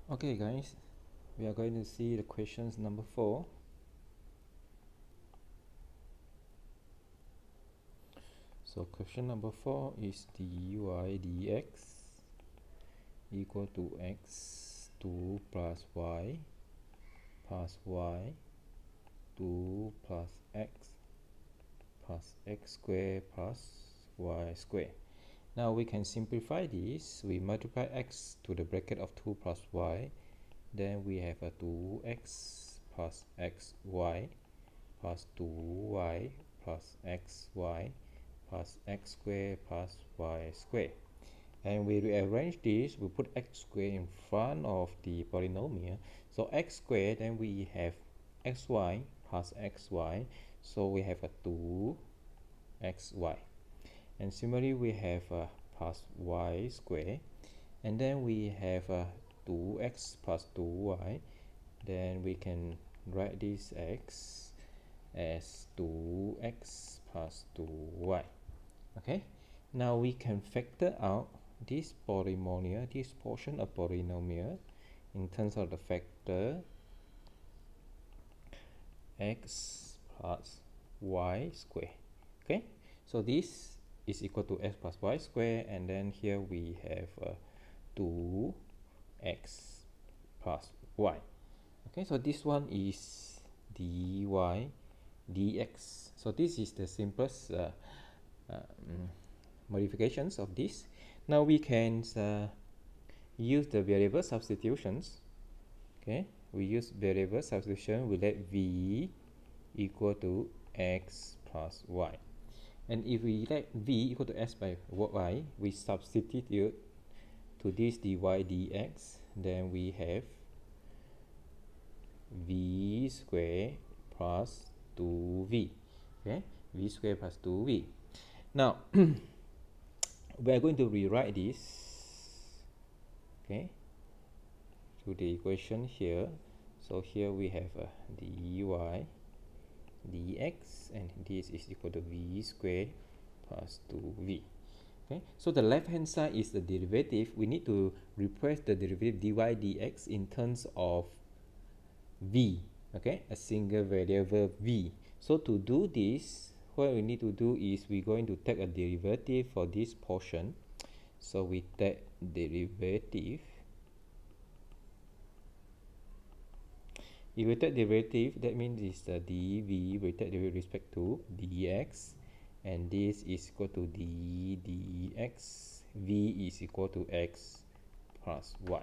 Okay guys, we are going to see the questions number 4. So question number 4 is dy dx equal to x2 plus y 2 plus x squared plus y squared. Now we can simplify this. We multiply x to the bracket of 2 plus y, then we have a 2x plus xy plus 2y plus xy plus x squared plus y squared. And we rearrange this, we put x squared in front of the polynomial. So x squared, then we have xy plus xy, so we have a 2xy. And similarly we have a plus y squared, and then we have a 2x plus 2y, then we can write this x as 2x plus 2y. Okay, now we can factor out this polynomial, this portion of polynomial, in terms of the factor x plus y square. Okay, so this is equal to x plus y square, and then here we have 2x plus y. Okay, so this one is dy dx. So this is the simplest modifications of this. Now we can use the variable substitutions. Okay, we use variable substitution. We let v equal to x plus y, and if we let v equal to x by y, we substitute to this dy dx, then we have v squared plus 2v. Okay, v squared plus 2v. Now we are going to rewrite this, okay, to the equation here. So here we have dy dx, and this is equal to v squared plus 2v. Okay, so the left hand side is the derivative. We need to replace the derivative dy dx in terms of v, okay, a single variable v. So to do this, what we need to do is we're going to take a derivative for this portion. So we take derivative. If we take derivative, that means it's the dv, we take with respect to dx, and this is equal to d dx, v is equal to x plus y.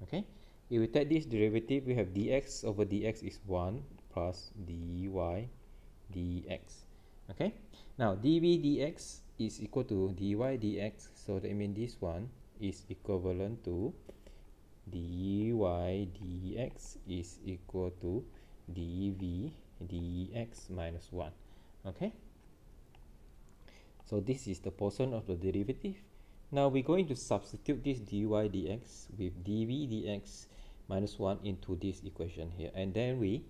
Okay, if we take this derivative, we have dx over dx is 1 plus dy dx. Okay, now dv dx is equal to dy dx, so that means this one is equivalent to dy dx is equal to dv dx minus 1. Okay, so this is the portion of the derivative. Now we're going to substitute this dy dx with dv dx minus 1 into this equation here, and then we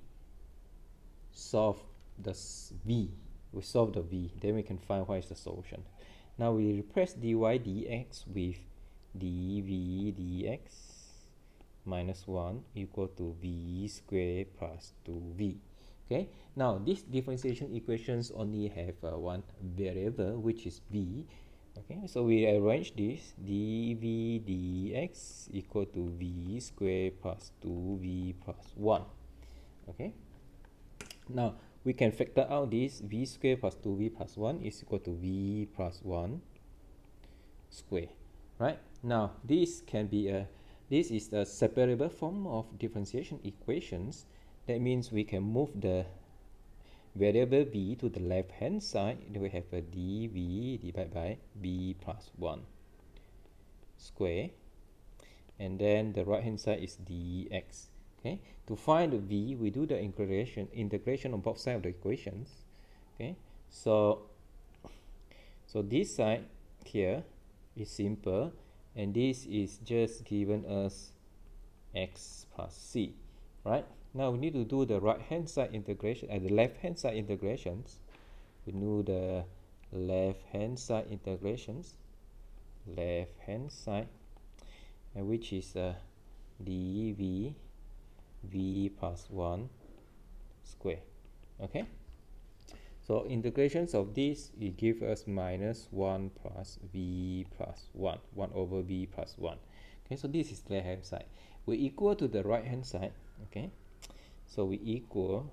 solve the v. We solve the v, then we can find what is the solution. Now we replace dy dx with dv dx minus 1 equal to v squared plus 2v. Okay, now these differentiation equations only have one variable, which is v. Okay, so we arrange this dv dx equal to v squared plus 2v plus 1. Okay, now we can factor out this v squared plus 2v plus 1 is equal to v plus 1 square. Right, now this can be a this is the separable form of differentiation equations. That means we can move the variable v to the left hand side. Then we have a dv divided by v plus 1 square, and then the right hand side is dx. Okay, to find the v, we do the integration on both sides of the equations. Okay, so this side here is simple, and this is just given us x plus c. Right, now we need to do the right hand side integration and the left hand side integrations. We do the left hand side integrations, left hand side, and which is dv v plus 1 square. Okay, so integrations of this, it gives us minus 1 plus v plus 1 over v plus 1. Okay, so this is left hand side. We equal to the right hand side. Okay, so we equal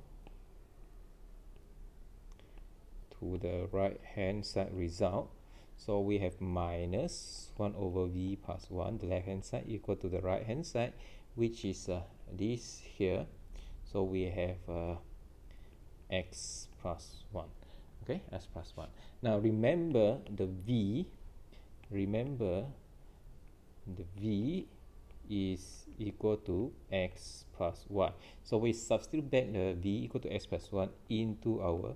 to the right hand side result. So we have minus 1 over v plus 1, the left hand side, equal to the right hand side, which is this here. So we have x plus 1. Okay, x plus 1. Now remember the v is equal to x plus 1. So we substitute back the v equal to x plus 1 into our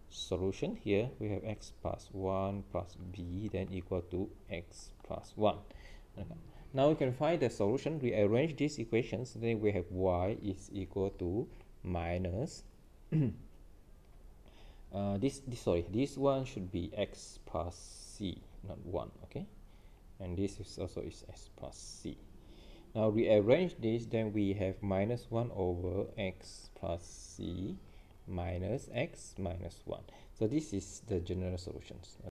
solution. Here we have x plus 1 plus b, then equal to x plus 1. Okay. Now we can find the solution. Rearrange these equations. Then we have y is equal to minus this one should be x plus c, not 1. Okay, and this is also is x plus c. Now rearrange this, then we have minus 1 over x plus c minus x minus 1. So this is the general solutions.